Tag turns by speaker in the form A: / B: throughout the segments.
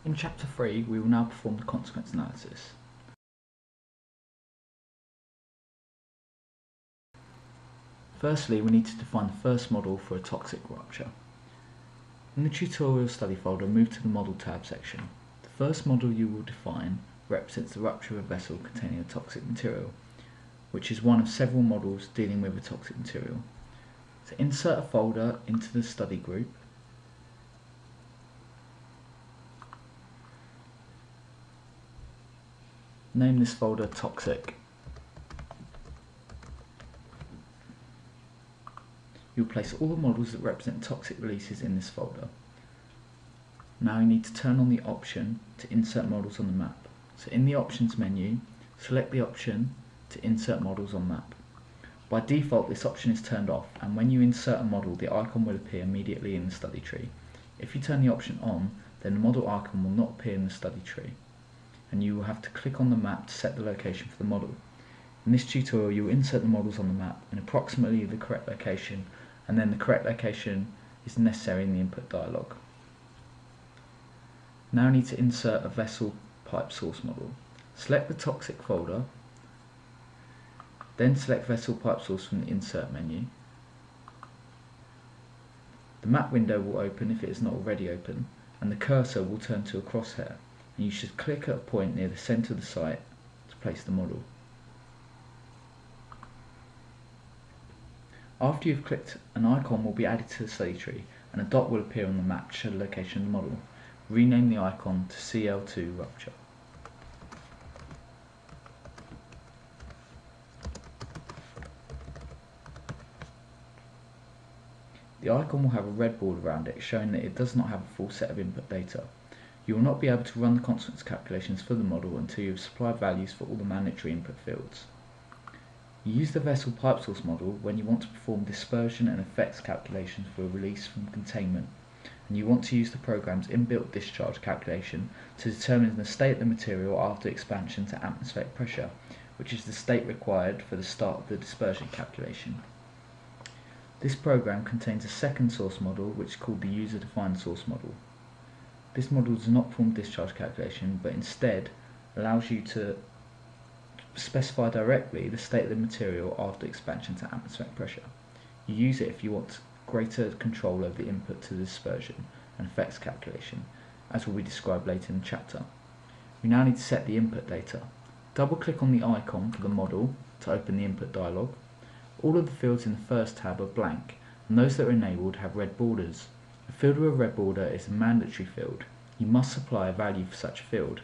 A: In Chapter 3, we will now perform the consequence analysis. Firstly, we need to define the first model for a toxic rupture. In the tutorial study folder, move to the Model tab section. The first model you will define represents the rupture of a vessel containing a toxic material, which is one of several models dealing with a toxic material. So insert a folder into the study group. Name this folder Toxic. You'll place all the models that represent toxic releases in this folder. Now you need to turn on the option to insert models on the map. So in the options menu, select the option to insert models on map. By default, this option is turned off, and when you insert a model, the icon will appear immediately in the study tree. If you turn the option on, then the model icon will not appear in the study tree, and you will have to click on the map to set the location for the model. In this tutorial, you will insert the models on the map in approximately the correct location, and then the correct location is necessary in the input dialog. Now I need to insert a vessel pipe source model. Select the toxic folder, then select vessel pipe source from the insert menu. The map window will open if it is not already open, and the cursor will turn to a crosshair, and you should click at a point near the centre of the site to place the model. After you've clicked, an icon will be added to the study tree, and a dot will appear on the map to show the location of the model. Rename the icon to CL2 Rupture. The icon will have a red border around it, showing that it does not have a full set of input data. You will not be able to run the consequence calculations for the model until you have supplied values for all the mandatory input fields. You use the vessel pipe source model when you want to perform dispersion and effects calculations for a release from containment, and you want to use the program's inbuilt discharge calculation to determine the state of the material after expansion to atmospheric pressure, which is the state required for the start of the dispersion calculation. This program contains a second source model, which is called the user-defined source model. This model does not perform discharge calculation, but instead allows you to specify directly the state of the material after expansion to atmospheric pressure. You use it if you want greater control over the input to the dispersion and effects calculation, as will be described later in the chapter. We now need to set the input data. Double click on the icon for the model to open the input dialog. All of the fields in the first tab are blank, and those that are enabled have red borders. A field with a red border is a mandatory field. You must supply a value for such a field,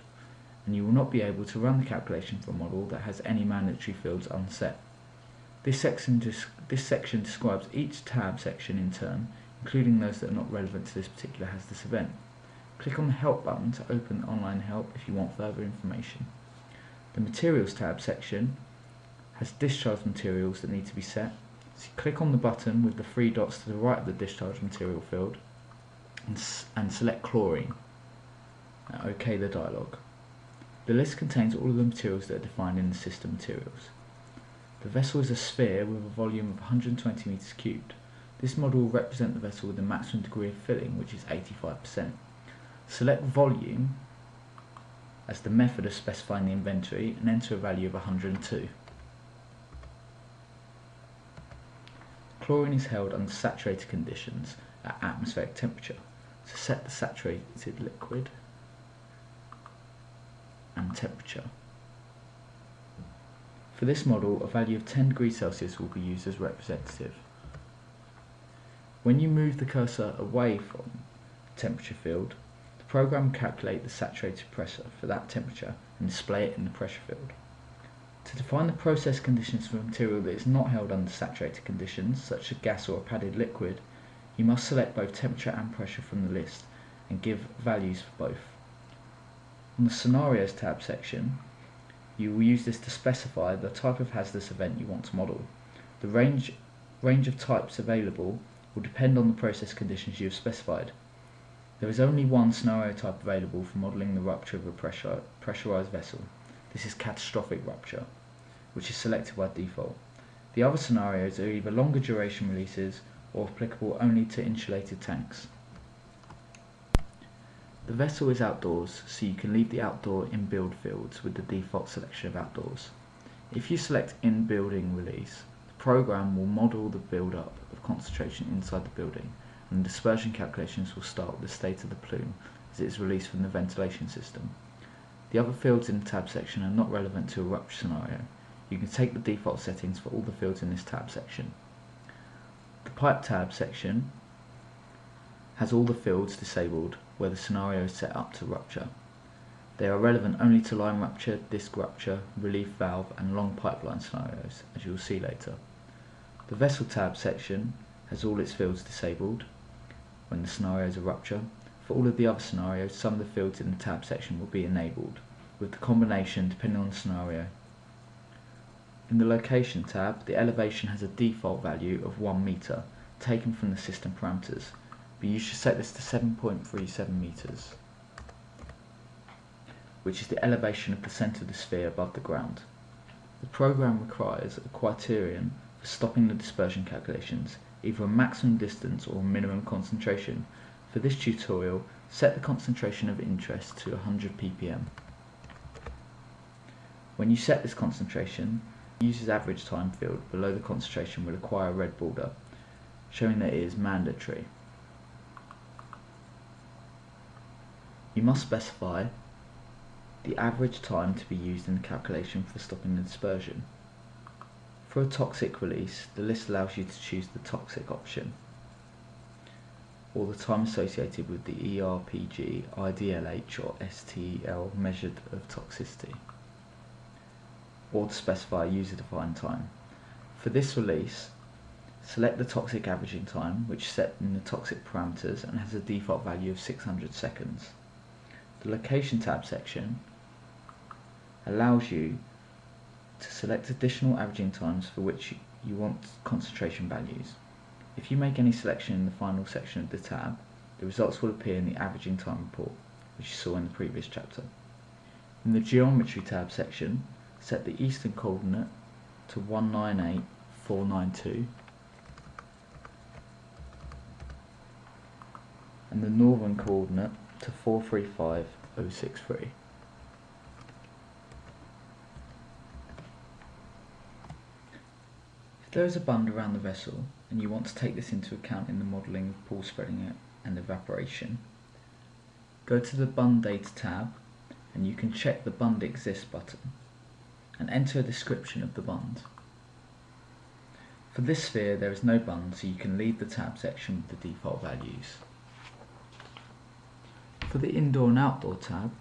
A: and you will not be able to run the calculation for a model that has any mandatory fields unset. This section describes each tab section in turn, including those that are not relevant to this particular hazardous event. Click on the Help button to open online help if you want further information. The Materials tab section has discharge materials that need to be set. So you click on the button with the three dots to the right of the discharge material field and select chlorine. Now OK the dialog. The list contains all of the materials that are defined in the system materials. The vessel is a sphere with a volume of 120 meters cubed. This model will represent the vessel with the maximum degree of filling, which is 85%. Select volume as the method of specifying the inventory and enter a value of 102. Chlorine is held under saturated conditions at atmospheric temperature. So set the saturated liquid and temperature. For this model, a value of 10 degrees Celsius will be used as representative. When you move the cursor away from the temperature field, the program will calculate the saturated pressure for that temperature and display it in the pressure field. To define the process conditions for a material that is not held under saturated conditions, such as gas or a padded liquid, you must select both temperature and pressure from the list and give values for both. On the Scenarios tab section, you will use this to specify the type of hazardous event you want to model. The range of types available will depend on the process conditions you have specified. There is only one scenario type available for modelling the rupture of a pressurised vessel. This is catastrophic rupture, which is selected by default. The other scenarios are either longer duration releases or applicable only to insulated tanks. The vessel is outdoors, so you can leave the outdoor in-build fields with the default selection of outdoors. If you select in-building release, the program will model the build-up of concentration inside the building, and the dispersion calculations will start with the state of the plume as it is released from the ventilation system. The other fields in the tab section are not relevant to a rupture scenario. You can take the default settings for all the fields in this tab section. The pipe tab section has all the fields disabled where the scenario is set up to rupture. They are relevant only to line rupture, disc rupture, relief valve and long pipeline scenarios, as you will see later. The vessel tab section has all its fields disabled when the scenario is a rupture. For all of the other scenarios, some of the fields in the tab section will be enabled, with the combination depending on the scenario. In the location tab, the elevation has a default value of 1 meter, taken from the system parameters, but you should set this to 7.37 meters, which is the elevation of the centre of the sphere above the ground. The program requires a criterion for stopping the dispersion calculations, either a maximum distance or a minimum concentration. For this tutorial, set the concentration of interest to 100 ppm. When you set this concentration, the user's average time field below the concentration will acquire a red border, showing that it is mandatory. You must specify the average time to be used in the calculation for stopping the dispersion. For a toxic release, the list allows you to choose the toxic option, or the time associated with the ERPG, IDLH or STEL measured of toxicity, or to specify a user-defined time. For this release, select the toxic averaging time, which is set in the toxic parameters and has a default value of 600 seconds. The location tab section allows you to select additional averaging times for which you want concentration values. If you make any selection in the final section of the tab, the results will appear in the averaging time report, which you saw in the previous chapter. In the geometry tab section, set the eastern coordinate to 198492 and the northern coordinate to 435063. If there is a bund around the vessel and you want to take this into account in the modelling of pool spreading and evaporation, go to the bund data tab and you can check the bund exists button and enter a description of the bund. For this sphere there is no bund, so you can leave the tab section with the default values. For the indoor and outdoor tab,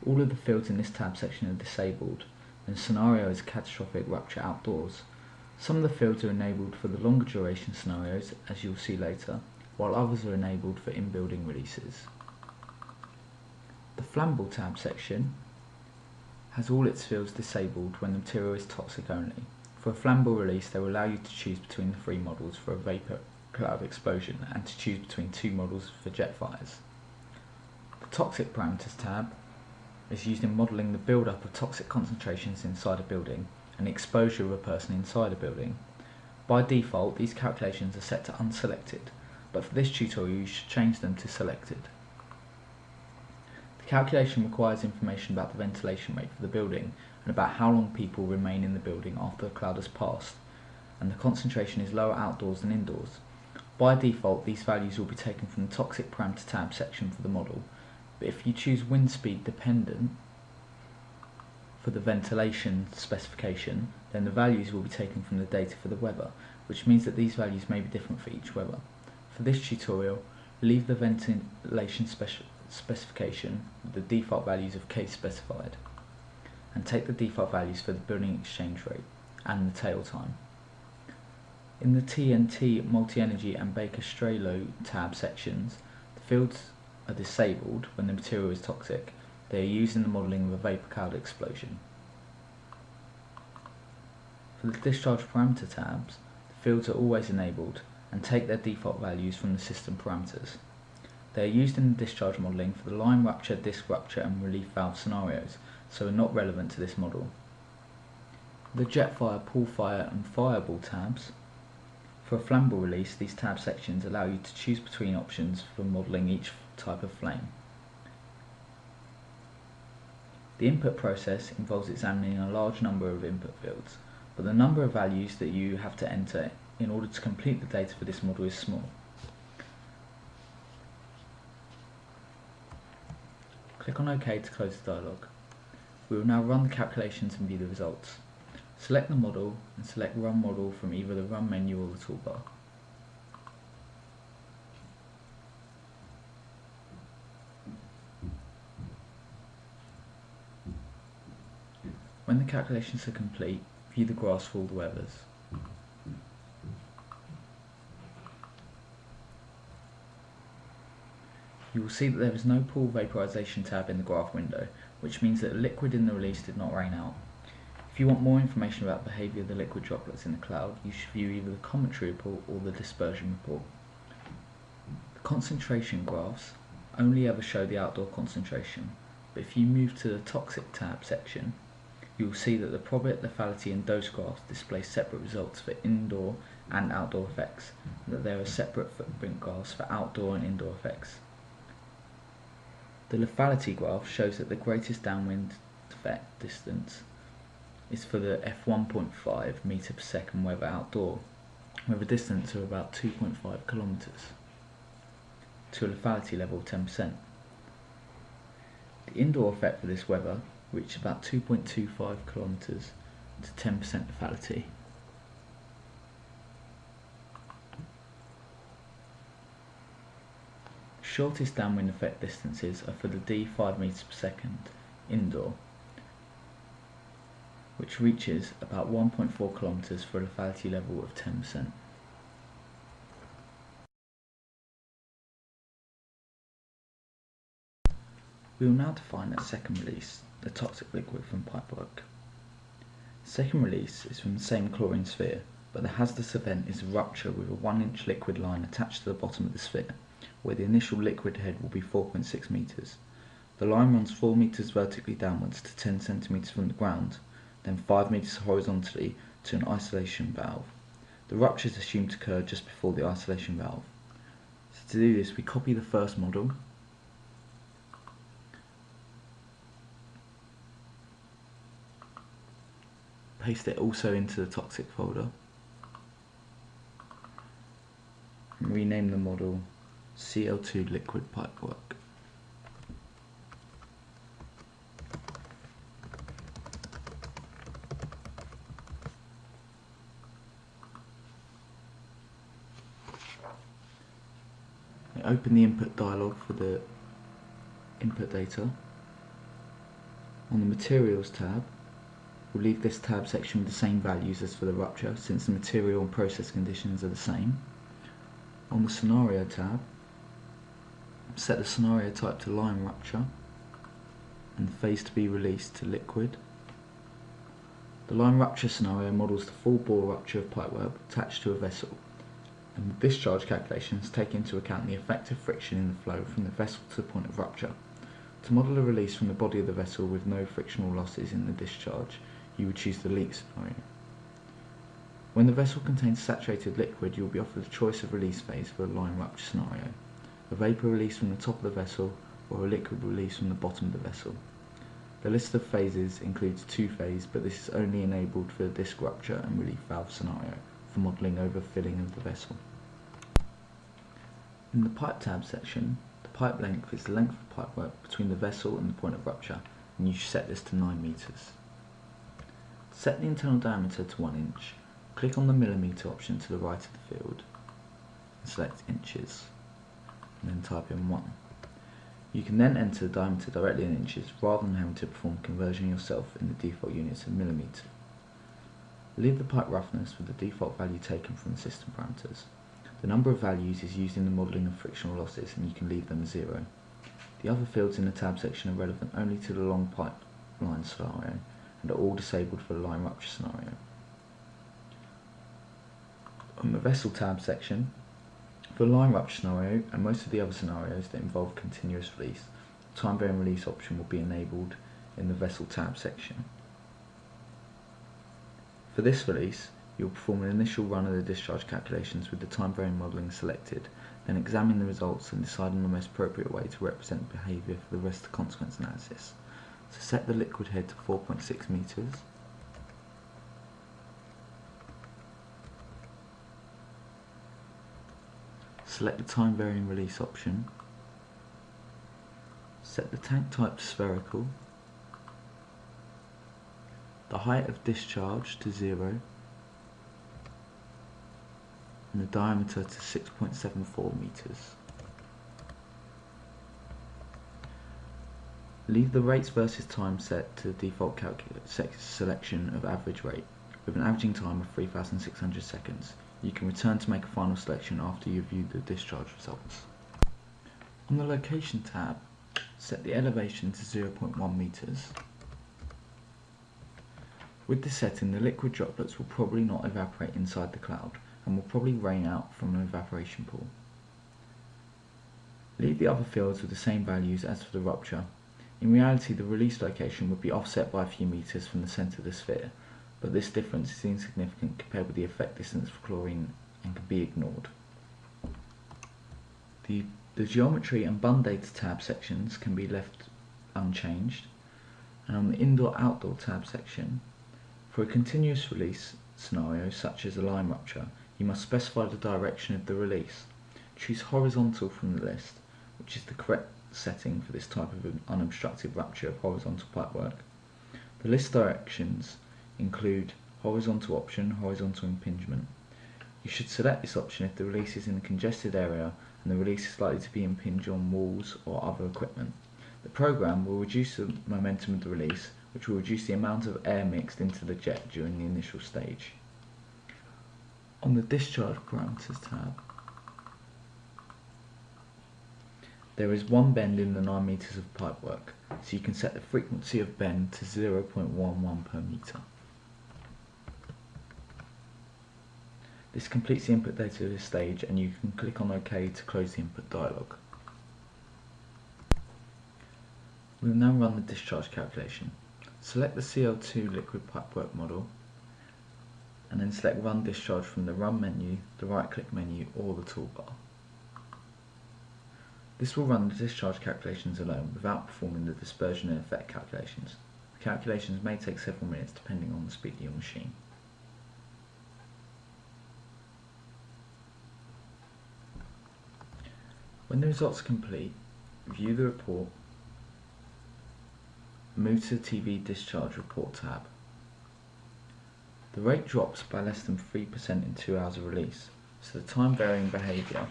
A: all of the fields in this tab section are disabled and the scenario is catastrophic rupture outdoors. Some of the fields are enabled for the longer duration scenarios, as you'll see later, while others are enabled for in-building releases. The flammable tab section has all its fields disabled when the material is toxic only. For a flammable release, they will allow you to choose between the 3 models for a vapor cloud explosion and to choose between 2 models for jet fires. The toxic parameters tab is used in modelling the build-up of toxic concentrations inside a building and the exposure of a person inside a building. By default, these calculations are set to unselected, but for this tutorial you should change them to selected. The calculation requires information about the ventilation rate for the building and about how long people remain in the building after the cloud has passed, and the concentration is lower outdoors than indoors. By default, these values will be taken from the toxic parameter tab section for the model, but if you choose wind speed dependent for the ventilation specification, then the values will be taken from the data for the weather, which means that these values may be different for each weather. For this tutorial, leave the ventilation specification with the default values of case specified, and take the default values for the building exchange rate and the tail time. In the TNT, multi-energy and Baker-Stralow tab sections, the fields are disabled when the material is toxic. They are used in the modelling of a vapor cloud explosion. For the discharge parameter tabs, the fields are always enabled and take their default values from the system parameters. They are used in the discharge modelling for the line rupture, disc rupture and relief valve scenarios, so are not relevant to this model. The jet fire, pool fire and fireball tabs. For a flammable release, these tab sections allow you to choose between options for modelling each type of flame. The input process involves examining a large number of input fields, but the number of values that you have to enter in order to complete the data for this model is small. Click on OK to close the dialog. We will now run the calculations and view the results. Select the model and select Run Model from either the Run menu or the toolbar. When the calculations are complete, view the graphs for all the weathers. You will see that there is no pool vaporization tab in the graph window, which means that the liquid in the release did not rain out. If you want more information about the behaviour of the liquid droplets in the cloud, you should view either the commentary report or the dispersion report. The concentration graphs only ever show the outdoor concentration, but if you move to the toxic tab section, you will see that the probit, lethality and dose graphs display separate results for indoor and outdoor effects, and that there are separate footprint graphs for outdoor and indoor effects. The lethality graph shows that the greatest downwind effect distance is for the f1.5 meter per second weather outdoor, with a distance of about 2.5 kilometers, to a lethality level of 10%. The indoor effect for this weather reached about 2.25 kilometers to 10% lethality. Shortest downwind effect distances are for the d 5 meters per second indoor, which reaches about 1.4 kilometers for a lethality level of 10%. We will now define a second release, the toxic liquid from pipework. Second release is from the same chlorine sphere, but the hazardous event is a rupture with a 1-inch liquid line attached to the bottom of the sphere, where the initial liquid head will be 4.6 meters. The line runs 4 meters vertically downwards to 10 centimeters from the ground, then 5 meters horizontally to an isolation valve. The rupture is assumed to occur just before the isolation valve. So to do this, we copy the first model, paste it also into the toxic folder, and rename the model CL2 liquid pipework. Open the input dialog for the input data. On the materials tab, we'll leave this tab section with the same values as for the rupture, since the material and process conditions are the same. On the scenario tab, set the scenario type to line rupture and the phase to be released to liquid. The line rupture scenario models the full bore rupture of pipework attached to a vessel, and the discharge calculations take into account the effective friction in the flow from the vessel to the point of rupture. To model a release from the body of the vessel with no frictional losses in the discharge, you would choose the leak scenario. When the vessel contains saturated liquid, you will be offered a choice of release phase for a line rupture scenario: a vapour release from the top of the vessel or a liquid release from the bottom of the vessel. The list of phases includes 2-phase, but this is only enabled for the disc rupture and relief valve scenario for modelling over filling of the vessel. In the pipe tab section, the pipe length is the length of pipework between the vessel and the point of rupture, and you should set this to 9 meters. Set the internal diameter to 1 inch. Click on the millimeter option to the right of the field and select inches, and then type in 1. You can then enter the diameter directly in inches rather than having to perform conversion yourself in the default units of millimeter. Leave the pipe roughness with the default value taken from the system parameters. The number of values is used in the modelling of frictional losses, and you can leave them as 0. The other fields in the tab section are relevant only to the long pipeline scenario and are all disabled for the line rupture scenario. On the vessel tab section, for the line rupture scenario and most of the other scenarios that involve continuous release, the time varying release option will be enabled in the vessel tab section. For this release, you will perform an initial run of the discharge calculations with the time varying modelling selected, then examine the results and decide on the most appropriate way to represent behaviour for the rest of the consequence analysis. So set the liquid head to 4.6 meters. Select the time varying release option. Set the tank type to spherical. The height of discharge to 0. And the diameter to 6.74 meters. Leave the rates versus time set to the default selection of average rate. With an averaging time of 3,600 seconds, you can return to make a final selection after you've viewed the discharge results. On the location tab, set the elevation to 0.1 meters. With this setting, the liquid droplets will probably not evaporate inside the cloud and will probably rain out from an evaporation pool. Leave the other fields with the same values as for the rupture. In reality, the release location would be offset by a few meters from the centre of the sphere, but this difference is insignificant compared with the effect distance for chlorine and can be ignored. The geometry and bun data tab sections can be left unchanged, and on the indoor-outdoor tab section, for a continuous release scenario such as a line rupture, you must specify the direction of the release. Choose horizontal from the list, which is the correct setting for this type of an unobstructed rupture of horizontal pipework. The list directions include horizontal option, horizontal impingement. You should select this option if the release is in a congested area and the release is likely to be impinged on walls or other equipment. The program will reduce the momentum of the release, which will reduce the amount of air mixed into the jet during the initial stage. On the discharge parameters tab, there is one bend in the 9 meters of pipework, so you can set the frequency of bend to 0.11 per meter. This completes the input data of this stage, and you can click on OK to close the input dialog. We will now run the discharge calculation. Select the CL2 liquid pipework model, and then select Run Discharge from the Run menu, the right-click menu, or the toolbar. This will run the discharge calculations alone without performing the dispersion and effect calculations. The calculations may take several minutes depending on the speed of your machine. When the results are complete, view the report, move to the TV Discharge Report tab. The rate drops by less than 3% in 2 hours of release, so the time varying behaviour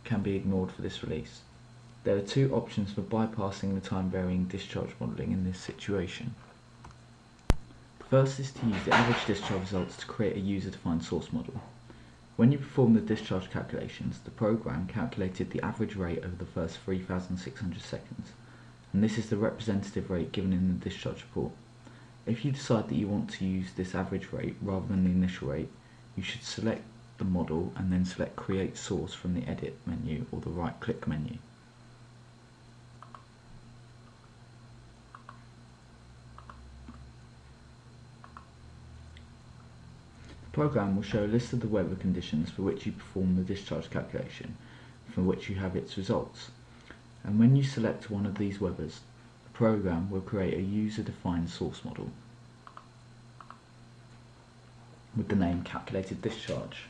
A: can be ignored for this release. There are two options for bypassing the time varying discharge modelling in this situation. The first is to use the average discharge results to create a user-defined source model. When you perform the discharge calculations, the program calculated the average rate over the first 3,600 seconds, and this is the representative rate given in the discharge report. If you decide that you want to use this average rate rather than the initial rate, you should select the model and then select Create Source from the Edit menu or the right-click menu. The program will show a list of the weather conditions for which you perform the discharge calculation, for which you have its results. And when you select one of these weathers, the program will create a user-defined source model with the name Calculated Discharge.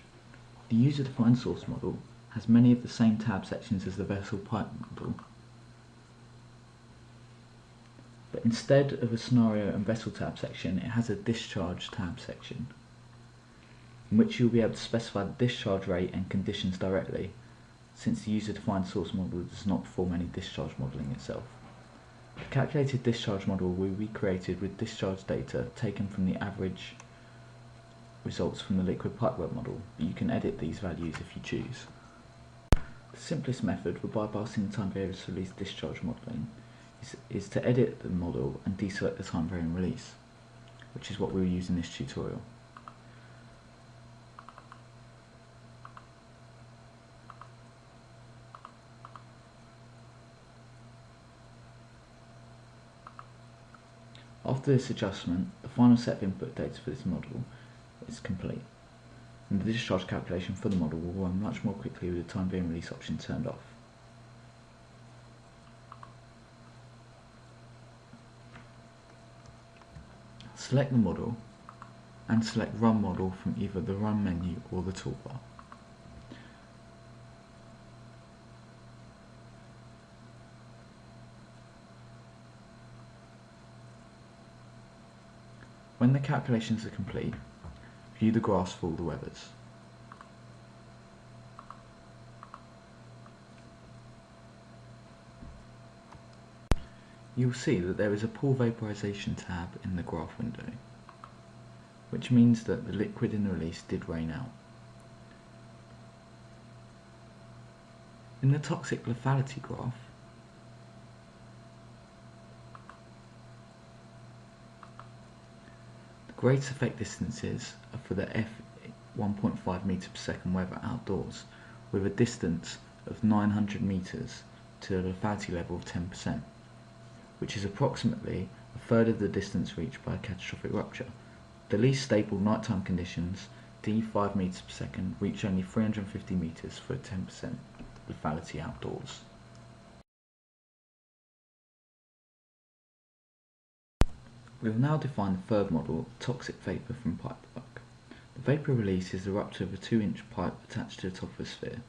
A: The user-defined source model has many of the same tab sections as the vessel pipe model, but instead of a scenario and vessel tab section, it has a discharge tab section, in which you will be able to specify the discharge rate and conditions directly, since the user-defined source model does not perform any discharge modelling itself. The calculated discharge model will be created with discharge data taken from the average results from the liquid pipework model, but you can edit these values if you choose. The simplest method for bypassing the time various release discharge modelling is to edit the model and deselect the time varying release, which is what we will use in this tutorial. After this adjustment, the final set of input data for this model is complete, and the discharge calculation for the model will run much more quickly with the time varying release option turned off. Select the model and select Run Model from either the Run menu or the toolbar. When the calculations are complete, view the graphs for all the weathers. You will see that there is a pool vaporization tab in the graph window, which means that the liquid in the release did rain out. In the toxic lethality graph, the greatest effect distances are for the F 1.5 meter per second weather outdoors, with a distance of 900 meters to a lethality level of 10%, which is approximately a third of the distance reached by a catastrophic rupture. The least stable nighttime conditions, D 5 meters per second, reach only 350 meters for a 10% lethality outdoors. We will now define the third model, toxic vapour from pipework. The vapour release is the rupture of a 2-inch pipe attached to the top of a sphere.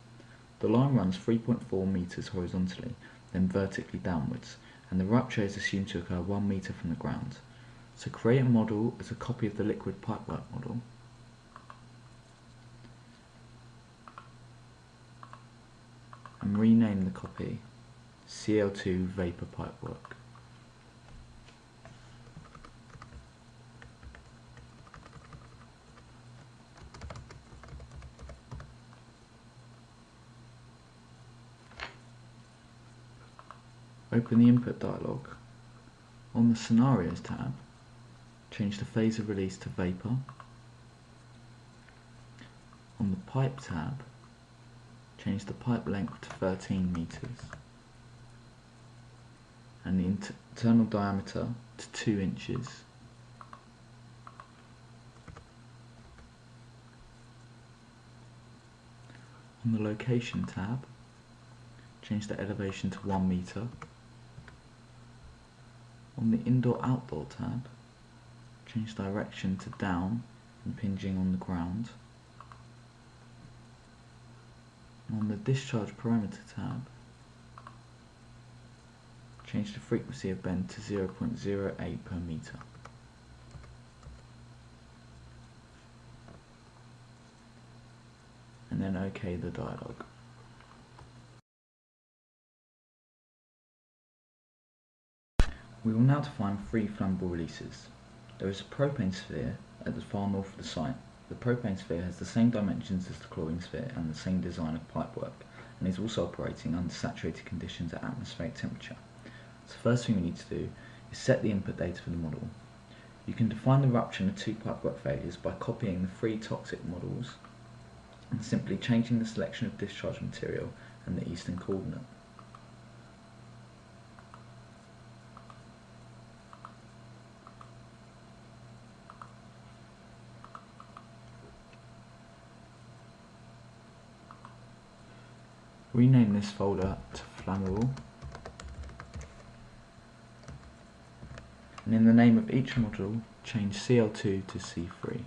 A: The line runs 3.4 meters horizontally, then vertically downwards, and the rupture is assumed to occur 1 meter from the ground. So create a model as a copy of the liquid pipework model. And rename the copy CL2 Vapour Pipework. Open the Input dialog. On the Scenarios tab, change the phase of release to Vapour. On the Pipe tab, change the pipe length to 13 meters and the internal diameter to 2 inches. On the Location tab, change the elevation to 1 meter. On the Indoor-Outdoor tab, change direction to down, impinging on the ground. On the Discharge Parameter tab, change the frequency of bend to 0.08 per meter. And then OK the dialog. We will now define 3 flammable releases. There is a propane sphere at the far north of the site. The propane sphere has the same dimensions as the chlorine sphere and the same design of pipework, and is also operating under saturated conditions at atmospheric temperature. So the first thing we need to do is set the input data for the model. You can define the rupture and the 2 pipework failures by copying the 3 toxic models and simply changing the selection of discharge material and the eastern coordinate. Rename this folder to Flammable, and in the name of each module, change CL2 to C3.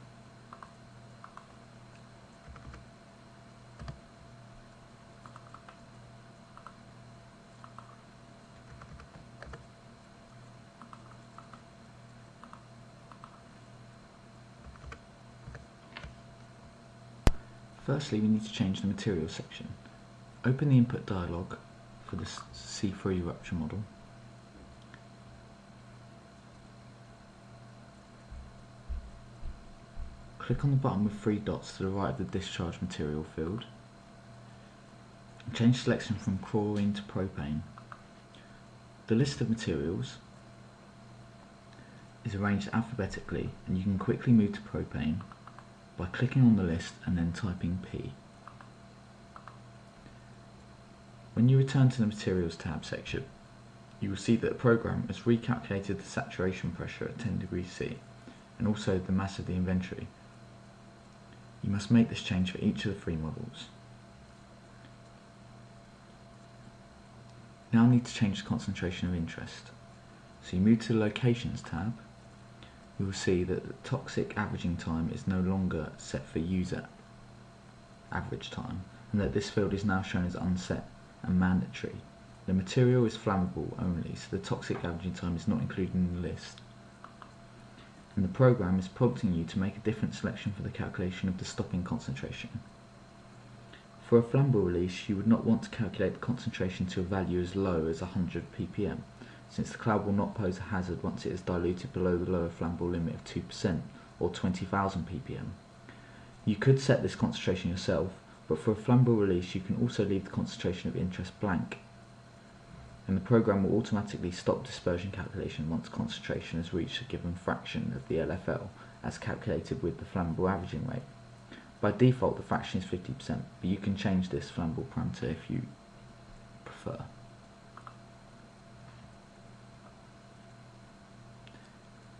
A: Firstly, we need to change the material section. Open the Input dialog for the C3 rupture model. Click on the button with 3 dots to the right of the discharge material field. And change selection from chlorine to propane. The list of materials is arranged alphabetically, and you can quickly move to propane by clicking on the list and then typing P. When you return to the Materials tab section, you will see that the program has recalculated the saturation pressure at 10 degrees C and also the mass of the inventory. You must make this change for each of the 3 models. Now need to change the concentration of interest. So you move to the Locations tab you will see that the toxic averaging time is no longer set for user average time, and that this field is now shown as unset and mandatory. The material is flammable only, so the toxic averaging time is not included in the list. And the program is prompting you to make a different selection for the calculation of the stopping concentration. For a flammable release, you would not want to calculate the concentration to a value as low as 100 ppm, since the cloud will not pose a hazard once it is diluted below the lower flammable limit of 2% or 20,000 ppm. You could set this concentration yourself, but for a flammable release you can also leave the concentration of interest blank, and the program will automatically stop dispersion calculation once concentration has reached a given fraction of the LFL as calculated with the flammable averaging rate. By default the fraction is 50%, but you can change this flammable parameter if you prefer.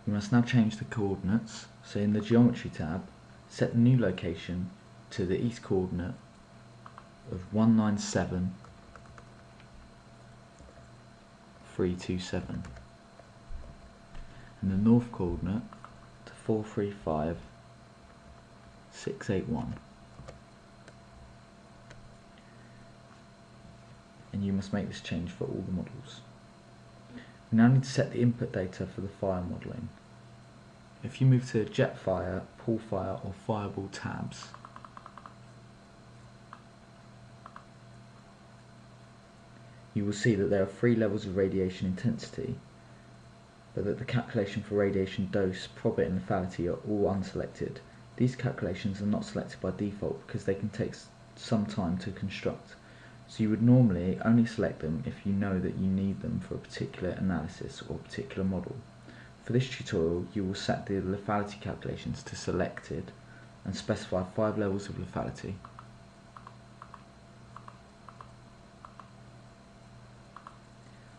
A: You must now change the coordinates, so in the Geometry tab, set the new location to the east coordinate of 197,327 and the north coordinate to 435,681. And you must make this change for all the models. We now need to set the input data for the fire modelling. If you move to jet fire, pool fire or fireball tabs, you will see that there are 3 levels of radiation intensity, but that the calculation for radiation dose, probit and lethality are all unselected. These calculations are not selected by default because they can take some time to construct, so you would normally only select them if you know that you need them for a particular analysis or a particular model. For this tutorial you will set the lethality calculations to selected and specify 5 levels of lethality.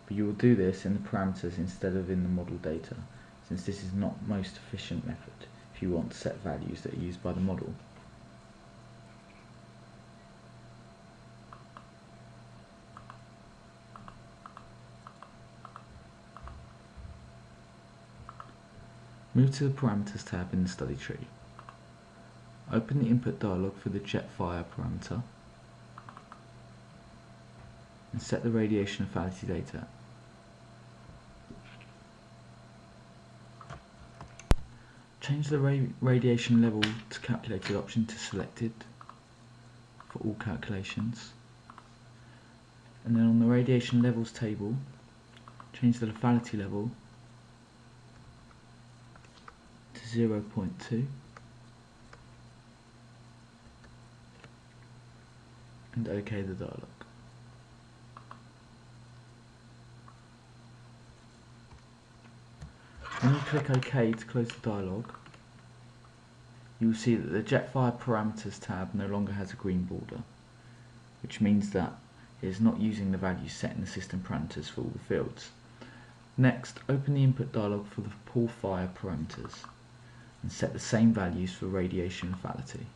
A: But you will do this in the parameters instead of in the model data, since this is not the most efficient method if you want to set values that are used by the model. Move to the Parameters tab in the study tree. Open the input dialog for the jet fire parameter and set the radiation lethality data. Change the radiation level to calculated option to selected for all calculations, and then on the radiation levels table change the lethality level to 0.2 and OK the dialog. When you click OK to close the dialog, you will see that the Jetfire Parameters tab no longer has a green border, which means that it is not using the values set in the system parameters for all the fields. Next, open the input dialog for the Pool Fire parameters and set the same values for radiation lethality.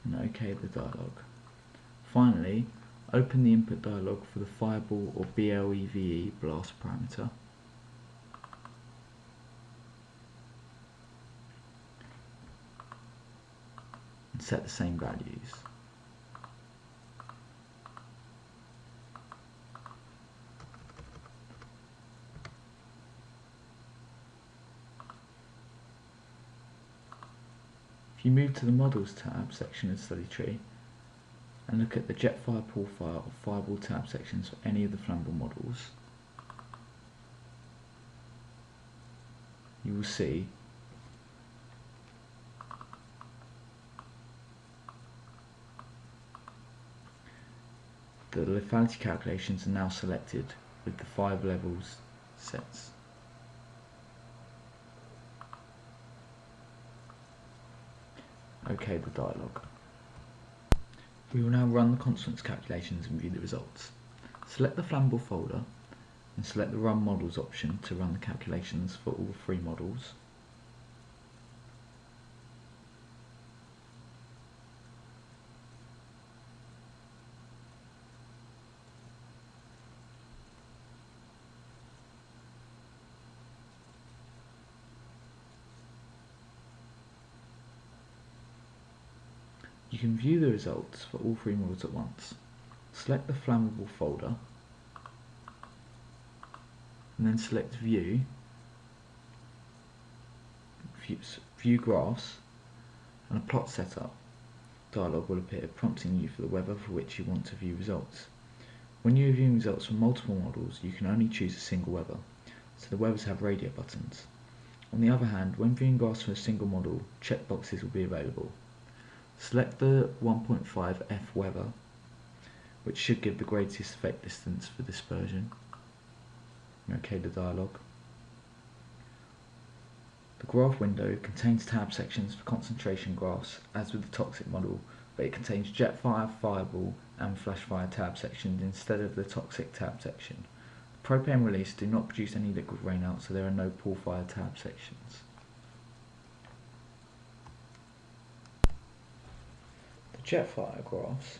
A: And OK the dialog. Finally, open the input dialog for the Fireball or BLEVE blast parameter and set the same values. If you move to the Models tab section of the study tree and look at the Jetfire, Poolfire or Fireball tab sections for any of the flammable models, you will see that the lethality calculations are now selected with the 5 levels sets. OK the dialog. We will now run the constants calculations and view the results. Select the flammable folder and select the Run Models option to run the calculations for all three models. You can view the results for all three models at once. Select the flammable folder and then select View Graphs, and a Plot Setup dialog will appear prompting you for the weather for which you want to view results. When you are viewing results from multiple models, you can only choose a single weather, so the weathers have radio buttons. On the other hand, when viewing graphs for a single model, checkboxes will be available. Select the 1.5 F weather, which should give the greatest effect distance for dispersion. OK the dialog. The graph window contains tab sections for concentration graphs, as with the toxic model, but it contains jet fire, fireball and flash fire tab sections instead of the toxic tab section. The propane release do not produce any liquid rainout, so there are no pool fire tab sections. The jet fire graphs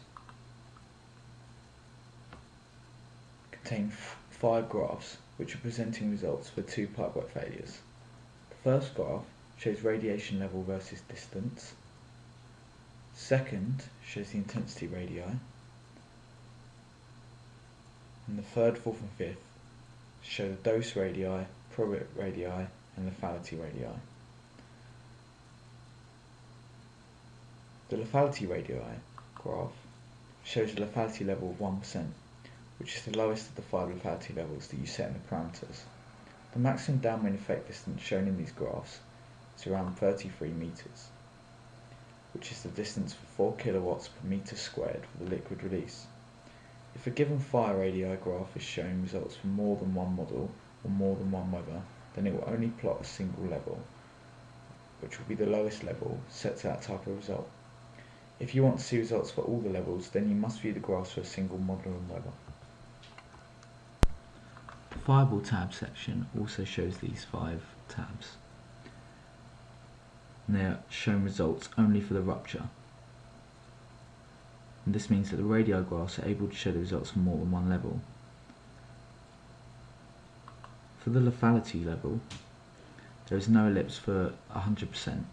A: contain 5 graphs which are presenting results for 2 pipework failures. The first graph shows radiation level versus distance. Second shows the intensity radii. And the third, fourth and fifth show the dose radii, probit radii and lethality radii. The lethality radii graph shows a lethality level of 1%, which is the lowest of the 5 lethality levels that you set in the parameters. The maximum downwind effect distance shown in these graphs is around 33 meters, which is the distance for 4 kilowatts per meter squared for the liquid release. If a given fire radii graph is showing results for more than one model or more than one weather, then it will only plot a single level, which will be the lowest level set to that type of result. If you want to see results for all the levels, then you must view the graphs for a single model and weather. The fireball tab section also shows these 5 tabs, and they are shown results only for the rupture. And this means that the radii graphs are able to show the results for more than one level. For the lethality level, there is no ellipse for 100%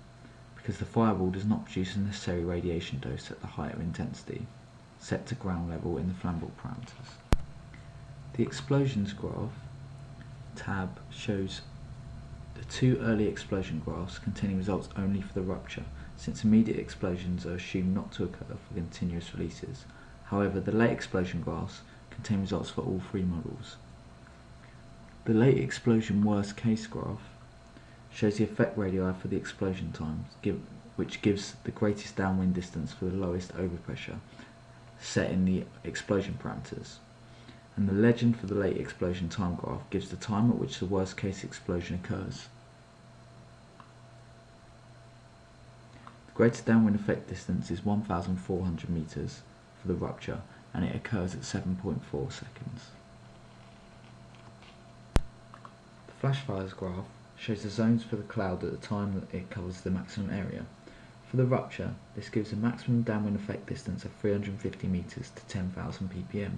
A: because the fireball does not produce a necessary radiation dose at the height of intensity set to ground level in the flammable parameters. The explosions graph tab shows the 2 early explosion graphs containing results only for the rupture, since immediate explosions are assumed not to occur for continuous releases. However, the late explosion graphs contain results for all 3 models. The late explosion worst case graph shows the effect radii for the explosion times, which gives the greatest downwind distance for the lowest overpressure set in the explosion parameters. And the legend for the late explosion time graph gives the time at which the worst case explosion occurs. The greatest downwind effect distance is 1,400 meters for the rupture, and it occurs at 7.4 seconds. The flash fires graph shows the zones for the cloud at the time that it covers the maximum area. For the rupture, this gives a maximum downwind effect distance of 350 meters to 10,000 ppm,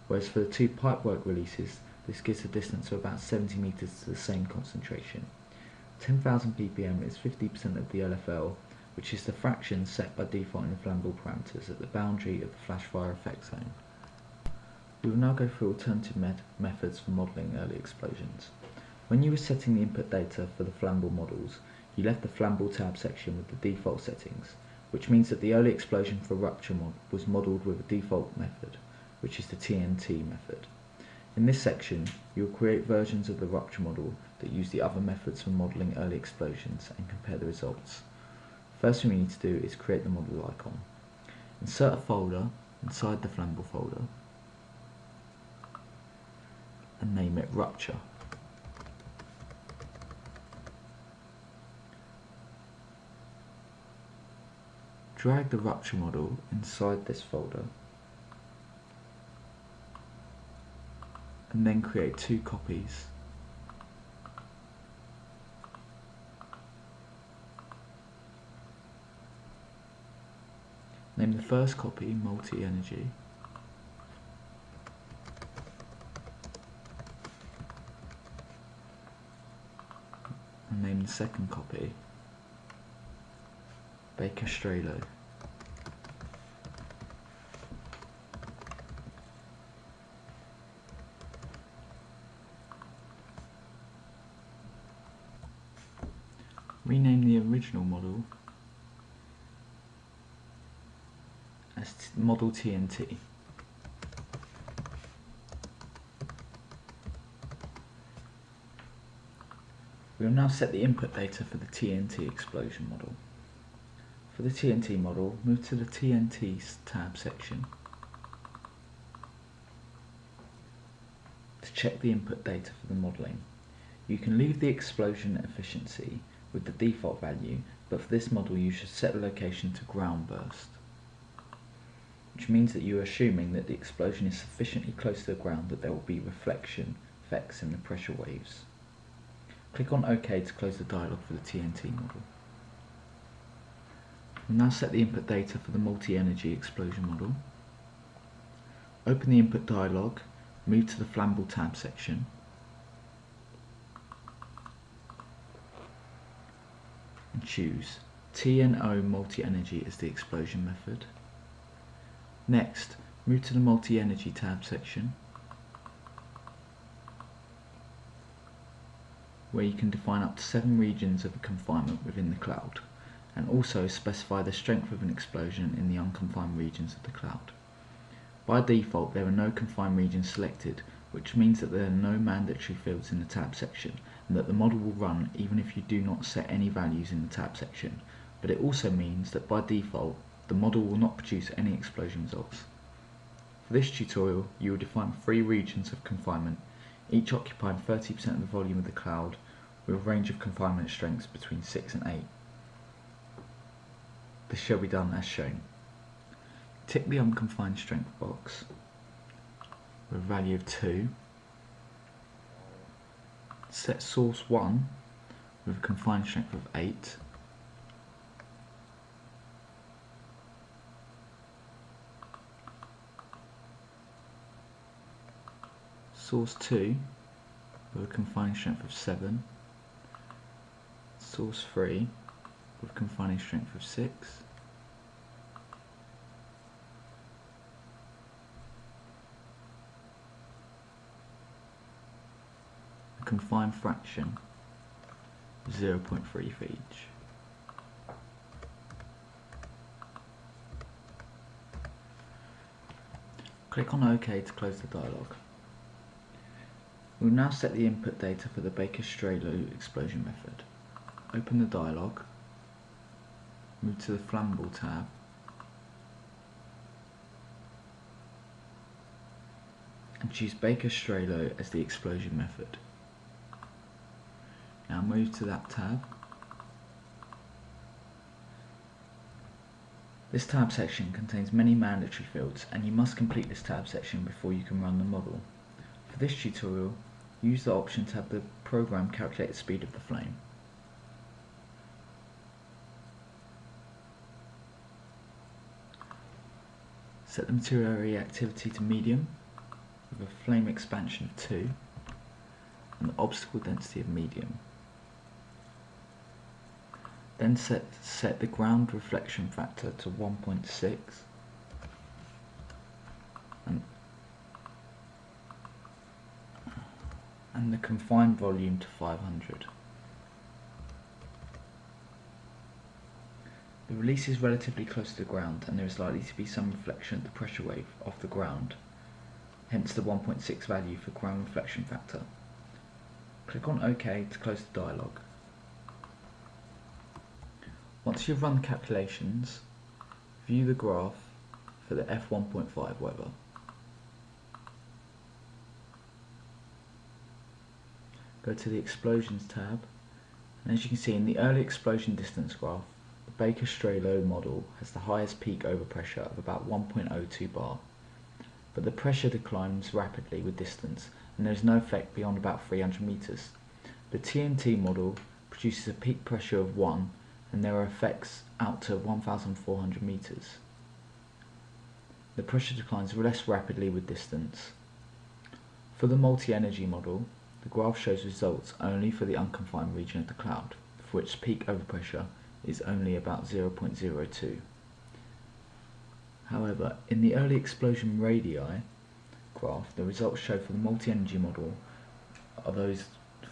A: whereas for the 2 pipework releases, this gives a distance of about 70 meters to the same concentration. 10,000 ppm is 50% of the LFL, which is the fraction set by default in the flammable parameters at the boundary of the flash fire effect zone. We will now go through alternative methods for modelling early explosions. When you were setting the input data for the flammable models, you left the flammable tab section with the default settings, which means that the early explosion for rupture was modelled with a default method, which is the TNT method. In this section, you will create versions of the rupture model that use the other methods for modelling early explosions and compare the results. First thing we need to do is create the model icon. Insert a folder inside the flammable folder and name it Rupture. Drag the rupture model inside this folder and then create 2 copies. Name the first copy multi-energy, and name the second copy Baker-Strelo. Rename the original model as model TNT. We will now set the input data for the TNT explosion model. For the TNT model, move to the TNT tab section to check the input data for the modelling. You can leave the explosion efficiency with the default value, but for this model you should set the location to ground burst, which means that you are assuming that the explosion is sufficiently close to the ground that there will be reflection effects in the pressure waves. Click on OK to close the dialog for the TNT model. We'll now set the input data for the multi-energy explosion model. Open the input dialog, move to the flammable tab section, and choose TNO multi-energy as the explosion method. Next, move to the multi-energy tab section, where you can define up to 7 regions of confinement within the cloud, and also specify the strength of an explosion in the unconfined regions of the cloud. By default, there are no confined regions selected, which means that there are no mandatory fields in the tab section, and that the model will run even if you do not set any values in the tab section. But it also means that by default, the model will not produce any explosion results. For this tutorial, you will define 3 regions of confinement, each occupying 30% of the volume of the cloud, with a range of confinement strengths between 6 and 8. This shall be done as shown. Tick the unconfined strength box with a value of 2. Set source 1 with a confined strength of 8. Source 2 with a confining strength of 7. Source 3 with a confining strength of 6. A confined fraction of 0.3 for each. Click on OK to close the dialog. We will now set the input data for the Baker-Strelo explosion method. Open the dialog, move to the flammable tab, and choose Baker-Strelo as the explosion method. Now move to that tab. This tab section contains many mandatory fields, and you must complete this tab section before you can run the model. For this tutorial, use the option to have the program calculate the speed of the flame. Set the material reactivity to medium with a flame expansion of 2 and the obstacle density of medium. Then set the ground reflection factor to 1.6 and the confined volume to 500. The release is relatively close to the ground, and there is likely to be some reflection of the pressure wave off the ground, hence the 1.6 value for ground reflection factor. Click on OK to close the dialog. Once you've run the calculations, view the graph for the f1.5 weather. Go to the Explosions tab, and as you can see in the early explosion distance graph, the Baker-Strelo model has the highest peak overpressure of about 1.02 bar, but the pressure declines rapidly with distance and there is no effect beyond about 300 metres. The TNT model produces a peak pressure of 1 and there are effects out to 1,400 metres. The pressure declines less rapidly with distance. For the multi-energy model, the graph shows results only for the unconfined region of the cloud, for which peak overpressure is only about 0.02. However, in the early explosion radii graph, the results shown for the multi-energy model are those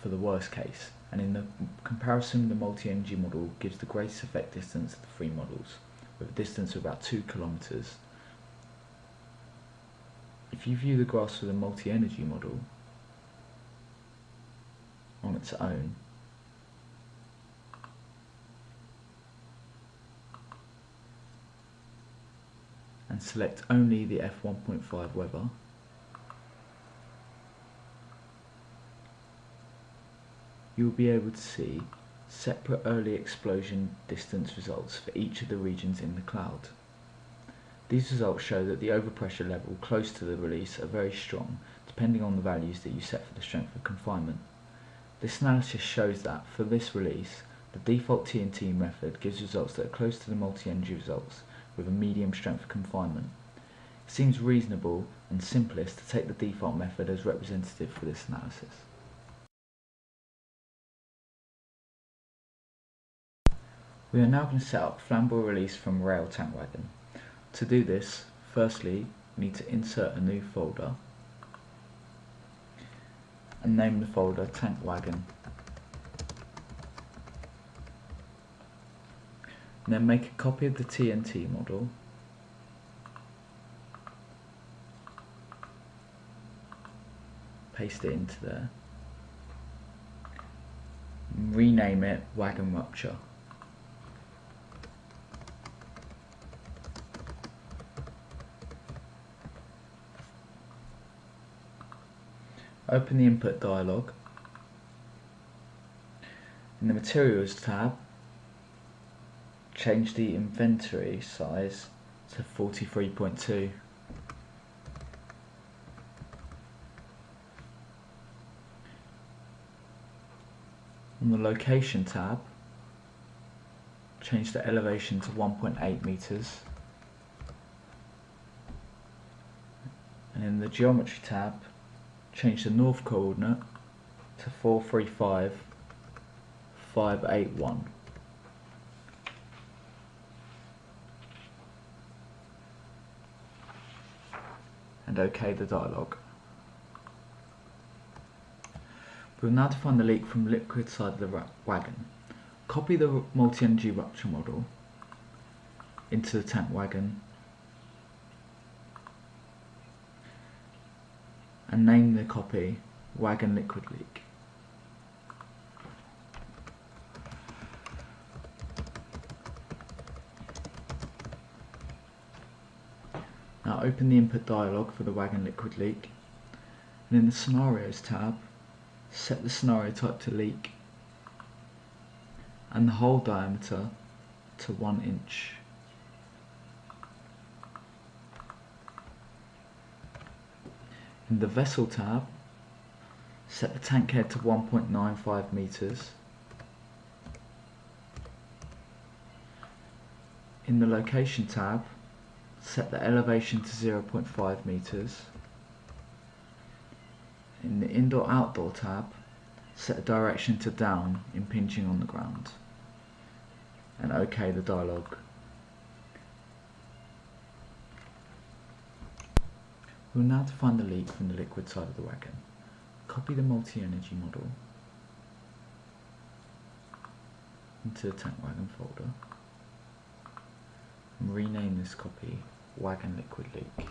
A: for the worst case, and in the comparison the multi-energy model gives the greatest effect distance of the three models, with a distance of about 2 kilometers. If you view the graphs for the multi-energy model on its own, and select only the f1.5 weather, you will be able to see separate early explosion distance results for each of the regions in the cloud. These results show that the overpressure level close to the release are very strong, depending on the values that you set for the strength of confinement. This analysis shows that, for this release, the default TNT method gives results that are close to the multi-energy results, with a medium strength of confinement. It seems reasonable and simplest to take the default method as representative for this analysis. We are now going to set up flammable release from rail tank wagon. To do this, firstly, we need to insert a new folder and name the folder tank wagon. And then make a copy of the TNT model paste it into there, and rename it wagon rupture. Open the input dialog. In the materials tab, change the inventory size to 43.2. On the location tab, change the elevation to 1.8 meters. And in the geometry tab, change the north coordinate to 435,581. And OK the dialog. We will now define the leak from the liquid side of the wagon. Copy the multi-energy rupture model into the tank wagon and name the copy wagon liquid leak. Now open the input dialog for the wagon liquid leak, and in the scenarios tab, set the scenario type to leak and the hole diameter to 1 inch. In the vessel tab, set the tank head to 1.95 meters. In the location tab, set the elevation to 0.5 meters. In the indoor-outdoor tab, set the direction to down, impinging on the ground. And OK the dialog. We will now define the leak from the liquid side of the wagon. Copy the multi-energy model into the tank wagon folder and rename this copy wagon liquid leak.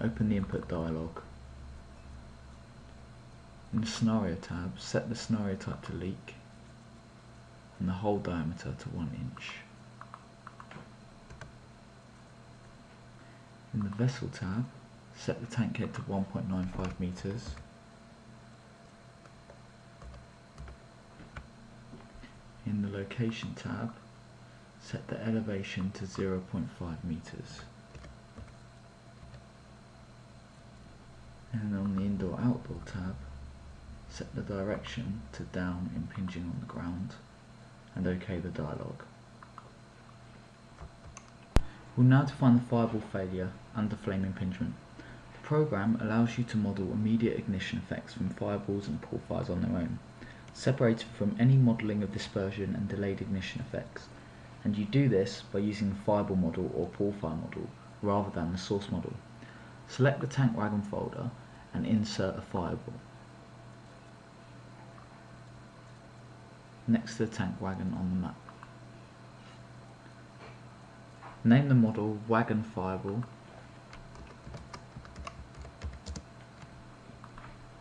A: Open the input dialog. In the scenario tab, set the scenario type to leak and the hole diameter to 1 inch. In the vessel tab, set the tank head to 1.95 meters. in the location tab, set the elevation to 0.5 meters. And on the indoor-outdoor tab, set the direction to down impinging on the ground, and OK the dialog. We'll now define the fireball failure under flame impingement. The program allows you to model immediate ignition effects from fireballs and pool fires on their own, separated from any modelling of dispersion and delayed ignition effects, and you do this by using the fireball model or pool fire model rather than the source model. Select the tank wagon folder and insert a fireball next to the tank wagon on the map. Name the model Wagon Fireball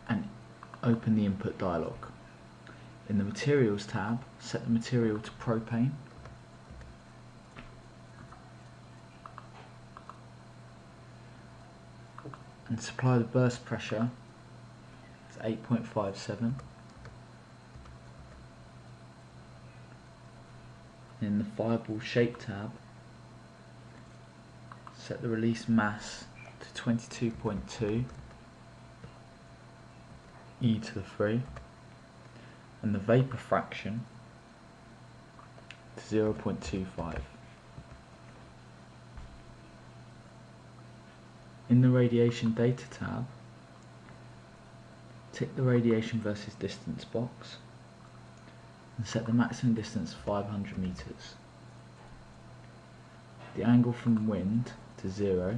A: and open the input dialog. In the Materials tab, set the material to propane and supply the burst pressure to 8.57. In the Fireball Shape tab, set the release mass to 22.2 e to the 3 and the vapor fraction to 0.25. In the Radiation Data tab, tick the radiation versus distance box and set the maximum distance 500 meters. The angle from wind to 0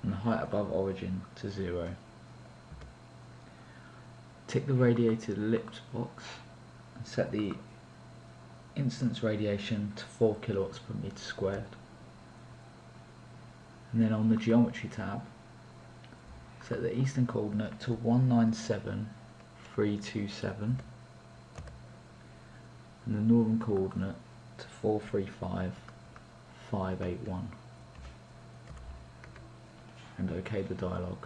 A: and the height above origin to 0. Tick the radiated ellipse box and set the instance radiation to 4 kilowatts per meter squared. And then on the Geometry tab, set the eastern coordinate to 197,327 and the northern coordinate to 435,581 and OK the dialog.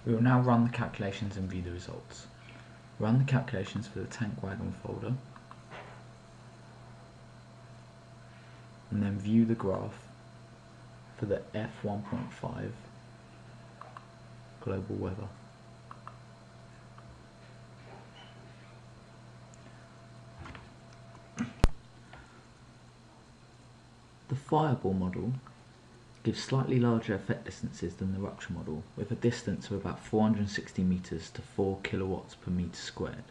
A: We will now run the calculations and view the results. Run the calculations for the tank wagon folder and then view the graph for the F1.5 global weather. The fireball model gives slightly larger effect distances than the rupture model, with a distance of about 460 meters to 4 kilowatts per meter squared,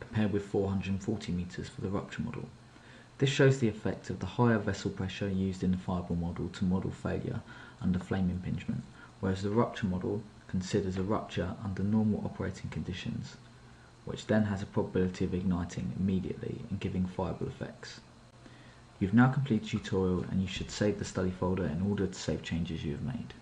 A: compared with 440 meters for the rupture model. This shows the effect of the higher vessel pressure used in the fireball model to model failure under flame impingement, whereas the rupture model considers a rupture under normal operating conditions, which then has a probability of igniting immediately and giving fireball effects. You've now completed the tutorial and you should save the study folder in order to save changes you have made.